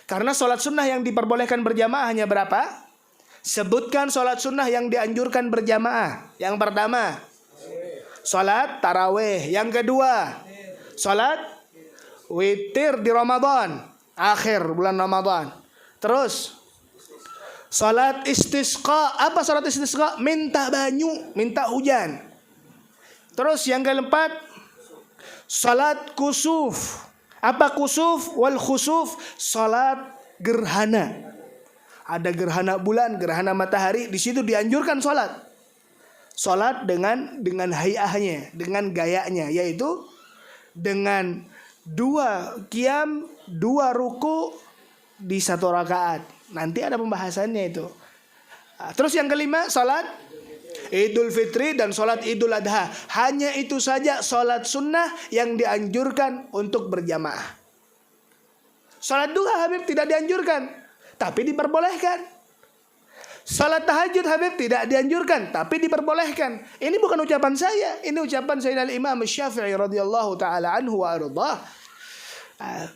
Karena sholat sunnah yang diperbolehkan berjamaah hanya berapa? Sebutkan sholat sunnah yang dianjurkan berjamaah. Yang pertama, sholat tarawih. Yang kedua, sholat witir di Ramadan, akhir bulan Ramadan. Terus, sholat istisqa. Apa sholat istisqa? Minta banyu, minta hujan. Terus yang keempat, sholat kusuf. Apa kusuf? Wal khusuf, sholat gerhana. Ada gerhana bulan, gerhana matahari, di situ dianjurkan sholat. Sholat dengan hayahnya, dengan gayanya, yaitu dengan 2 qiyam, 2 ruku di 1 rakaat. Nanti ada pembahasannya itu. Terus yang kelima, sholat Idul Fitri dan sholat Idul Adha. Hanya itu saja sholat sunnah yang dianjurkan untuk berjamaah. Sholat duha Habib tidak dianjurkan, tapi diperbolehkan. Salat tahajud Habib tidak dianjurkan, tapi diperbolehkan. Ini bukan ucapan saya, ini ucapan Sayyidina Imam Syafi'i radhiyallahu taala anhu wa ardhah.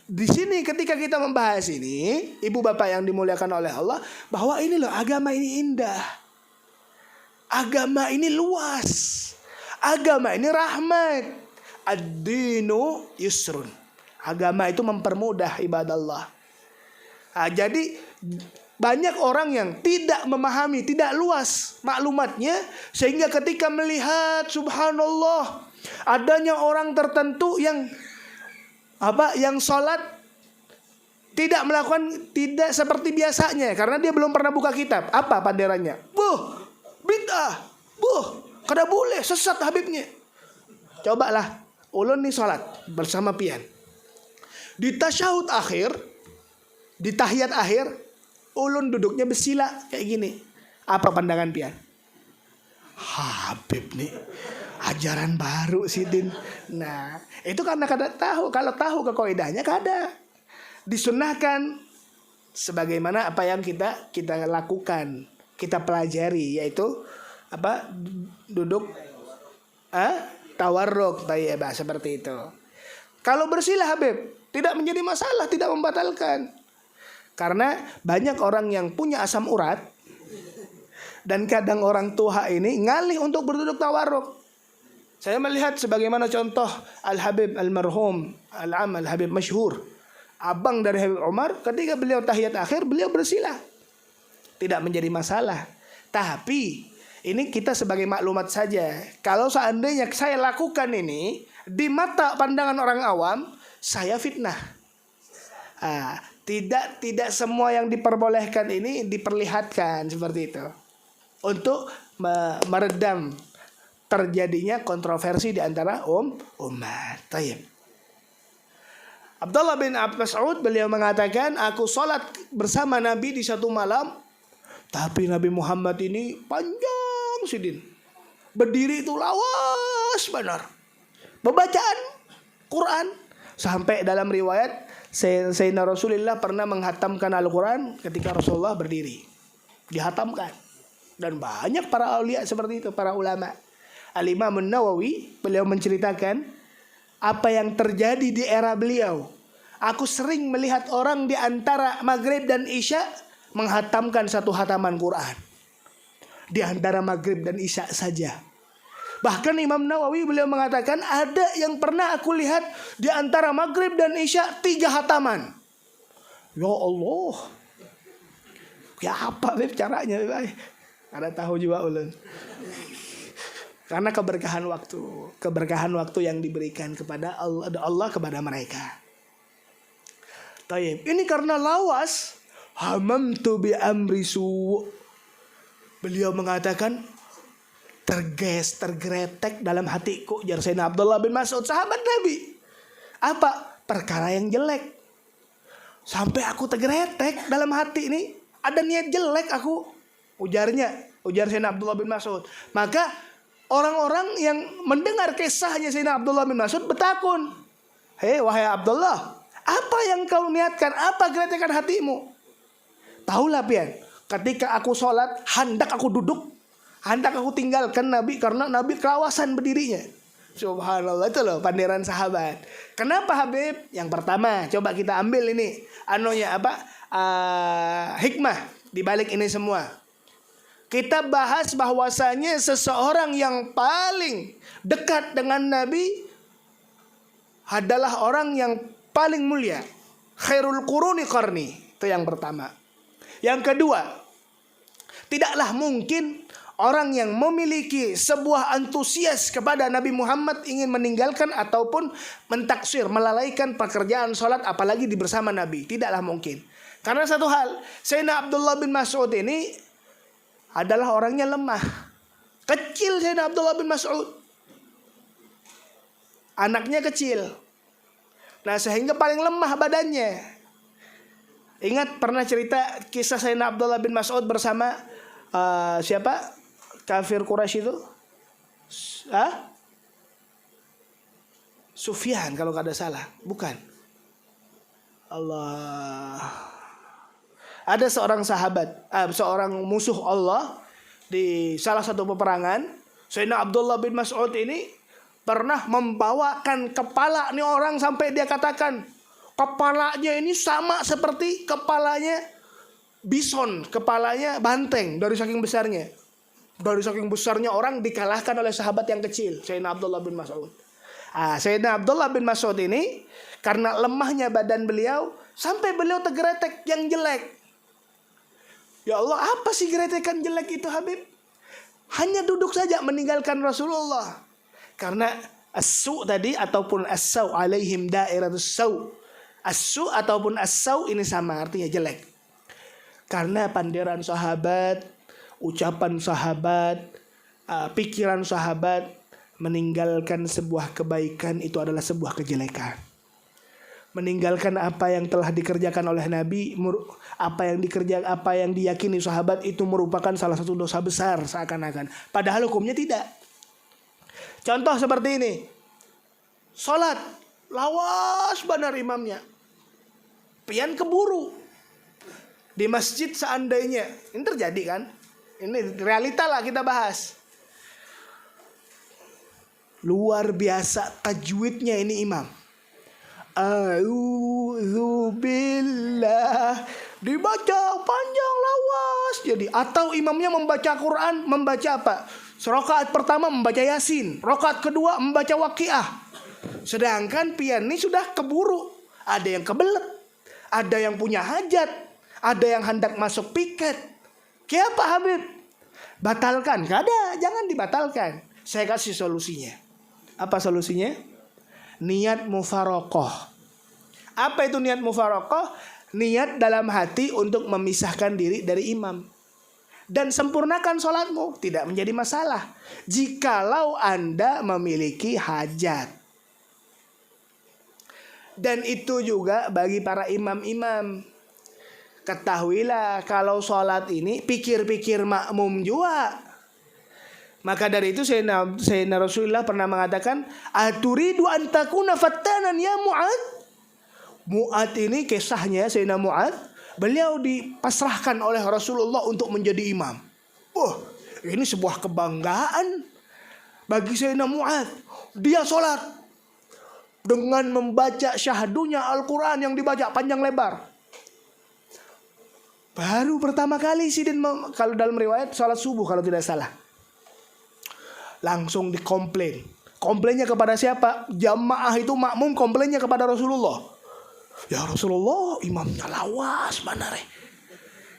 Di sini ketika kita membahas ini, ibu bapak yang dimuliakan oleh Allah, bahwa ini loh, agama ini indah, agama ini luas, agama ini rahmat. Ad-dinu yusrun. Agama itu mempermudah ibadah Allah. Jadi banyak orang yang tidak memahami, tidak luas maklumatnya, sehingga ketika melihat subhanallah adanya orang tertentu yang sholat tidak melakukan, tidak seperti biasanya karena dia belum pernah buka kitab. Apa panderannya? Bid'ah, kada boleh, sesat Habibnya. Cobalah ulun nih sholat bersama pian, di tasyahud akhir, di tahiyat akhir, ulun duduknya bersila kayak gini. Apa pandangan pian? Habib nih ajaran baru Sidin. Nah, itu karena kada tahu. Kalau tahu kekaidahnya kada. Disunahkan sebagaimana apa yang kita lakukan, kita pelajari, yaitu duduk tawarruk, tayyibah, seperti itu. Kalau bersila Habib tidak menjadi masalah, tidak membatalkan. Karena banyak orang yang punya asam urat, dan kadang orang tua ini ngalih untuk berduduk tawarruk. Saya melihat sebagaimana contoh Al-Habib Al-Marhum Al-Am Al-Habib Masyhur, abang dari Habib Umar, ketika beliau tahiyat akhir, beliau bersila. Tidak menjadi masalah. Tapi ini kita sebagai maklumat saja. Kalau seandainya saya lakukan ini di mata pandangan orang awam, saya fitnah. Tidak semua yang diperbolehkan ini diperlihatkan seperti itu, untuk meredam terjadinya kontroversi di antara umat. Tayyib. Abdullah bin Mas'ud beliau mengatakan, aku sholat bersama Nabi di satu malam, tapi Nabi Muhammad ini panjang Sidin, berdiri itu lawas benar, pembacaan Quran sampai dalam riwayat Sayyidina Rasulullah pernah menghatamkan Al-Quran ketika Rasulullah berdiri. dihatamkan. Dan banyak para aulia seperti itu, para ulama. Al-Imam An-Nawawi, beliau menceritakan apa yang terjadi di era beliau. Aku sering melihat orang di antara maghrib dan isya menghatamkan satu hataman Quran. Di antara maghrib dan isya saja. Bahkan Imam Nawawi beliau mengatakan ada yang pernah aku lihat di antara maghrib dan isya 3 hataman. Ya Allah. Ya apa Beb caranya Beb? Ada tahu juga ulun. Karena keberkahan waktu yang diberikan kepada Allah kepada mereka. Taib. Ini karena lawas hamamtu bi amri su. Beliau mengatakan tergretek dalam hatiku, jar Sayyidina Abdullah bin Mas'ud, sahabat Nabi. Apa? Perkara yang jelek. Sampai aku tergretek dalam hati ini, ada niat jelek aku. Ujar Sayyidina Abdullah bin Mas'ud. Maka orang-orang yang mendengar kisahnya Sayyidina Abdullah bin Mas'ud bertakun, "Hei wahai Abdullah, apa yang kau niatkan? Apa geretakan hatimu?" Tahulah pian, ketika aku sholat, hendak aku duduk, hendak aku tinggalkan Nabi karena Nabi kelawasan berdirinya. Subhanallah, itu loh pandiran sahabat. Kenapa Habib? Yang pertama, coba kita ambil ini hikmah di balik ini semua. Kita bahas bahwasanya seseorang yang paling dekat dengan Nabi adalah orang yang paling mulia. Khairul quruni qarni. Itu yang pertama. Yang kedua, tidaklah mungkin orang yang memiliki sebuah antusias kepada Nabi Muhammad ingin meninggalkan ataupun mentaksir, melalaikan pekerjaan sholat apalagi di bersama Nabi. Tidaklah mungkin. Karena satu hal, Sayyidina Abdullah bin Mas'ud ini adalah orangnya lemah. Kecil Sayyidina Abdullah bin Mas'ud. Anaknya kecil. Nah sehingga paling lemah badannya. Ingat pernah cerita kisah Sayyidina Abdullah bin Mas'ud bersama siapa? Kafir Quraisy itu? Sufyan kalau tidak salah. Bukan. Allah. Ada seorang sahabat, seorang musuh Allah di salah satu peperangan. Sayyidina Abdullah bin Mas'ud ini pernah membawakan kepala nih orang sampai dia katakan kepalanya ini sama seperti kepalanya bison, kepalanya banteng dari saking besarnya. Dari saking besarnya orang dikalahkan oleh sahabat yang kecil, Sayyidina Abdullah bin Mas'ud. Sayyidina Abdullah bin Mas'ud ini karena lemahnya badan beliau sampai beliau tergeletek yang jelek. Ya Allah, apa sih geretekan jelek itu Habib? Hanya duduk saja meninggalkan Rasulullah. Karena as-su tadi ataupun as-saw alaihim dairatus saw. As-su ataupun as-saw ini sama artinya jelek. Karena pandiran sahabat, ucapan sahabat, pikiran sahabat meninggalkan sebuah kebaikan itu adalah sebuah kejelekan. Meninggalkan apa yang telah dikerjakan oleh Nabi, apa yang diyakini sahabat itu merupakan salah satu dosa besar seakan-akan. Padahal hukumnya tidak. Contoh seperti ini. Salat, lawas benar imamnya. Pian keburu. Di masjid seandainya, ini terjadi kan? Ini realita lah kita bahas. Luar biasa tajwidnya ini imam. A'udzubillah, dibaca panjang lawas. Jadi atau imamnya membaca Quran, membaca apa? Rakaat pertama membaca Yasin, rakaat kedua membaca Waqiah. Sedangkan pian ini sudah keburu. Ada yang kebelet, ada yang punya hajat, ada yang hendak masuk piket. Kenapa Habib? Batalkan? Gak ada, jangan dibatalkan. Saya kasih solusinya. Apa solusinya? Niat mufarokoh. Apa itu niat mufarokoh? Niat dalam hati untuk memisahkan diri dari imam. Dan sempurnakan sholatmu. Tidak menjadi masalah jikalau Anda memiliki hajat. Dan itu juga bagi para imam-imam. Ketahuilah kalau sholat ini pikir-pikir makmum juga. Maka dari itu Sayyidina Rasulullah pernah mengatakan, "Aturidu an takuna fattanan ya Mu'ad?" Mu'ad ini kisahnya Sayyidina Mu'ad Beliau dipasrahkan oleh Rasulullah untuk menjadi imam. Ini sebuah kebanggaan bagi Sayyidina Mu'adz. Dia sholat dengan membaca syahdunya Al-Quran yang dibaca panjang lebar. Baru pertama kali Sidin, kalau dalam riwayat sholat subuh kalau tidak salah, langsung dikomplain. Komplainnya kepada siapa? Jamaah itu makmum komplainnya kepada Rasulullah. Ya Rasulullah, imamnya lawas benar.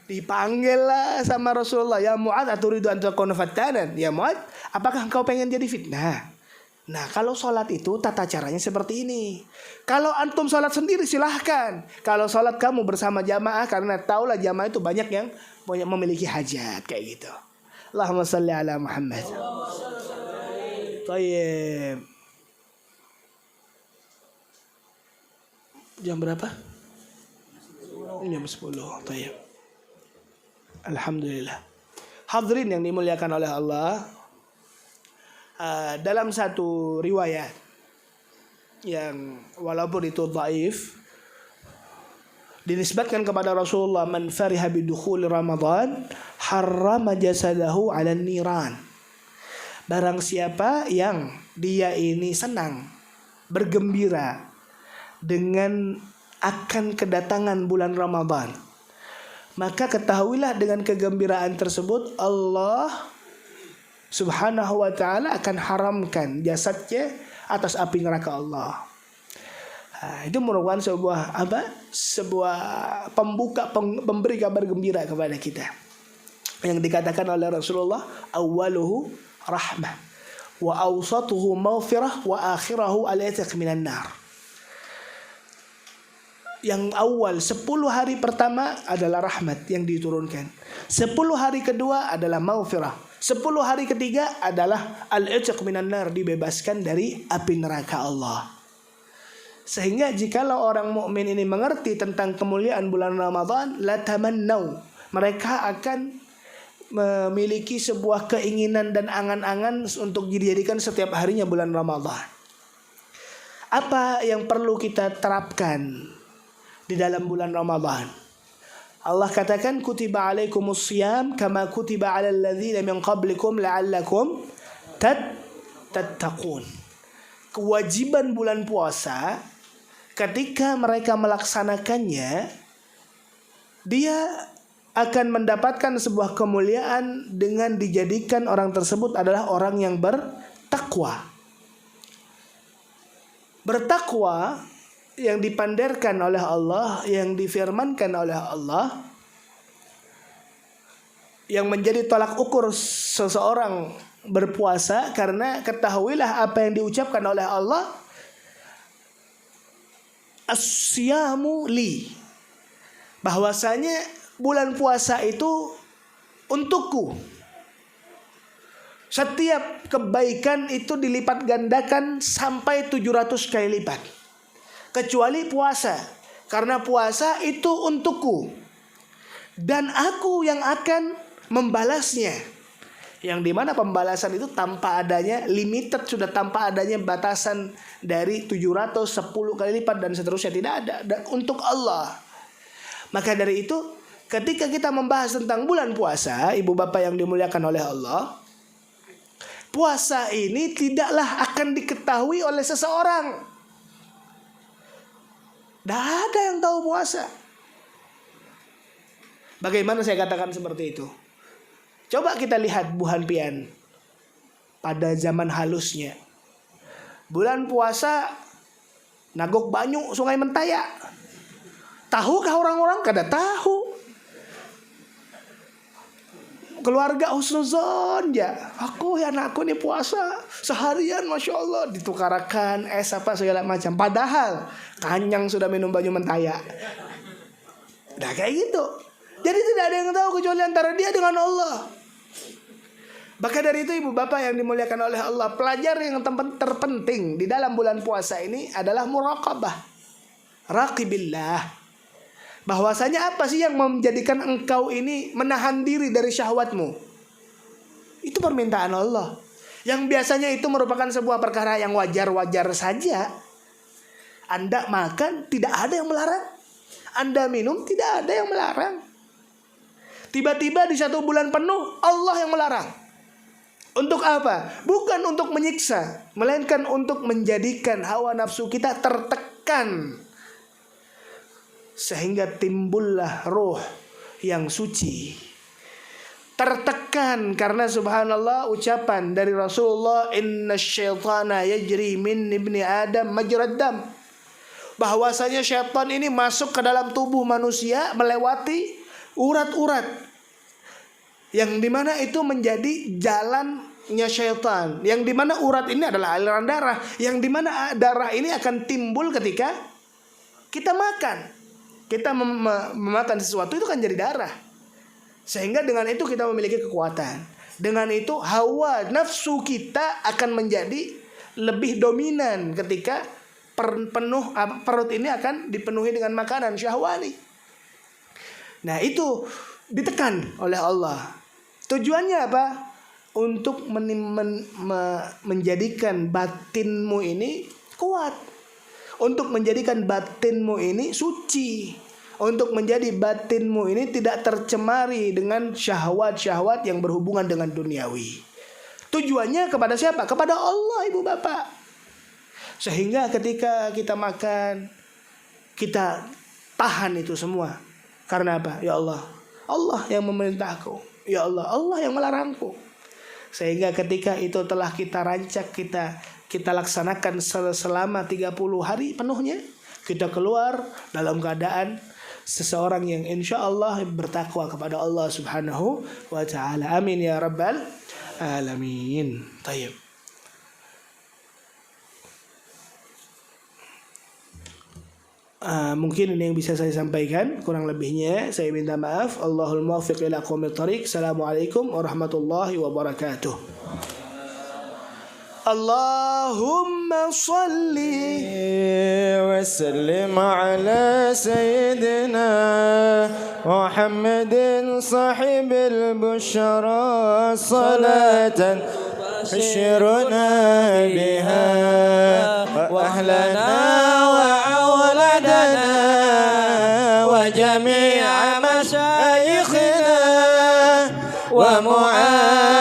Dipanggil lah sama Rasulullah, ya Mu'adz aturidu an takuna fattanan? Ya Mu'adz, apakah engkau pengen jadi fitnah? Nah, kalau sholat itu tata caranya seperti ini. Kalau antum sholat sendiri silahkan. Kalau sholat kamu bersama jamaah, karena tahulah jamaah itu banyak yang memiliki hajat kayak gitu. Allahumma salli ala Muhammad. Tayyib. Jam berapa? Jam 10. Tayyib. Alhamdulillah. Hadirin yang dimuliakan oleh Allah, dalam satu riwayat yang walaupun itu dhaif, dinisbatkan kepada Rasulullah, man fariha bidukhuli Ramadan harrama jasadahu 'alan niran. Barang siapa yang dia ini senang, bergembira dengan akan kedatangan bulan Ramadan, maka ketahuilah dengan kegembiraan tersebut Allah Subhanahu wa ta'ala akan haramkan jasadnya atas api neraka Allah. Itu merupakan sebuah pembuka, pemberi kabar gembira kepada kita. Yang dikatakan oleh Rasulullah, awwaluhu rahmah wa awsatuhu maghfirah wa akhirahu al-'itq minan nar. Yang awal 10 hari pertama adalah rahmat yang diturunkan. 10 hari kedua adalah maghfirah. 10 hari ketiga adalah al-'itq minan nar, dibebaskan dari api neraka Allah. Sehingga jikalau orang mukmin ini mengerti tentang kemuliaan bulan Ramadan, la tamannau, mereka akan memiliki sebuah keinginan dan angan-angan untuk dijadikan setiap harinya bulan Ramadan. Apa yang perlu kita terapkan di dalam bulan Ramadan? Allah katakan, kutiba alaikumus syiyam kama kutiba alal ladzina min qablikum la'allakum tattaqun. Kewajiban bulan puasa, ketika mereka melaksanakannya, dia akan mendapatkan sebuah kemuliaan dengan dijadikan orang tersebut adalah orang yang bertakwa. Bertakwa yang dipandarkan oleh Allah, yang difirmankan oleh Allah, yang menjadi tolak ukur seseorang berpuasa, karena ketahuilah apa yang diucapkan oleh Allah, as-siyamu li, bahwasanya bulan puasa itu untukku. Setiap kebaikan itu dilipat gandakan sampai 700 kali lipat, kecuali puasa, karena puasa itu untukku dan aku yang akan membalasnya. Yang dimana pembalasan itu tanpa adanya limited, sudah tanpa adanya batasan dari 710 kali lipat dan seterusnya, tidak ada, dan untuk Allah. Maka dari itu, ketika kita membahas tentang bulan puasa, ibu bapak yang dimuliakan oleh Allah, puasa ini tidaklah akan diketahui oleh seseorang. Tidak ada yang tahu puasa. Bagaimana saya katakan seperti itu? Coba kita lihat Bu Hanpian pada zaman halusnya. Bulan puasa, Nagok Banyu, Sungai Mentaya. Tahukah orang-orang? Kada tahu. Keluarga husnuzon ya. Anakku ini puasa seharian, masya Allah, ditukarakan es apa segala macam. Padahal kanyang sudah minum Banyu Mentaya. Nah kayak gitu. Jadi tidak ada yang tahu kecuali antara dia dengan Allah. Maka dari itu ibu bapak yang dimuliakan oleh Allah, pelajaran yang terpenting di dalam bulan puasa ini adalah muraqabah, raqibillah. Bahwasanya apa sih yang menjadikan engkau ini menahan diri dari syahwatmu? Itu permintaan Allah. Yang biasanya itu merupakan sebuah perkara yang wajar-wajar saja. Anda makan, tidak ada yang melarang. Anda minum tidak ada yang melarang. Tiba-tiba di 1 bulan penuh Allah yang melarang. Untuk apa? Bukan untuk menyiksa, melainkan untuk menjadikan hawa nafsu kita tertekan, sehingga timbullah roh yang suci. Tertekan karena subhanallah ucapan dari Rasulullah, innasyaitana yajri min ibni Adam majrad dam. Bahwasanya syaitan ini masuk ke dalam tubuh manusia melewati urat-urat, yang dimana itu menjadi jalannya syaitan, yang dimana urat ini adalah aliran darah, yang dimana darah ini akan timbul ketika kita makan. Kita memakan sesuatu itu kan jadi darah, sehingga dengan itu kita memiliki kekuatan. Dengan itu hawa nafsu kita akan menjadi lebih dominan ketika perut ini akan dipenuhi dengan makanan syahwani. Nah itu ditekan oleh Allah. Tujuannya apa? Untuk menjadikan batinmu ini kuat, untuk menjadikan batinmu ini suci, untuk menjadi batinmu ini tidak tercemari dengan syahwat-syahwat yang berhubungan dengan duniawi. Tujuannya kepada siapa? Kepada Allah, ibu bapak. Sehingga ketika kita makan, kita tahan itu semua. Karena apa? Ya Allah, Allah yang memerintahku. Ya Allah, Allah yang melarangku. Sehingga ketika itu telah kita rancak, kita laksanakan selama 30 hari penuhnya, kita keluar dalam keadaan seseorang yang insya Allah bertakwa kepada Allah subhanahu wa ta'ala. Amin ya rabbal alamin. Tayyib. Mungkin ini yang bisa saya sampaikan. Kurang lebihnya saya minta maaf. Allahul muwaffiq ila aqwamit thariq. Assalamualaikum warahmatullahi wabarakatuh. Allahumma salli wa sallim ala sayyidina Muhammadin sahibil bushara salatan bashiruna biha wa ahlana وجميع مشايخنا ومعاذ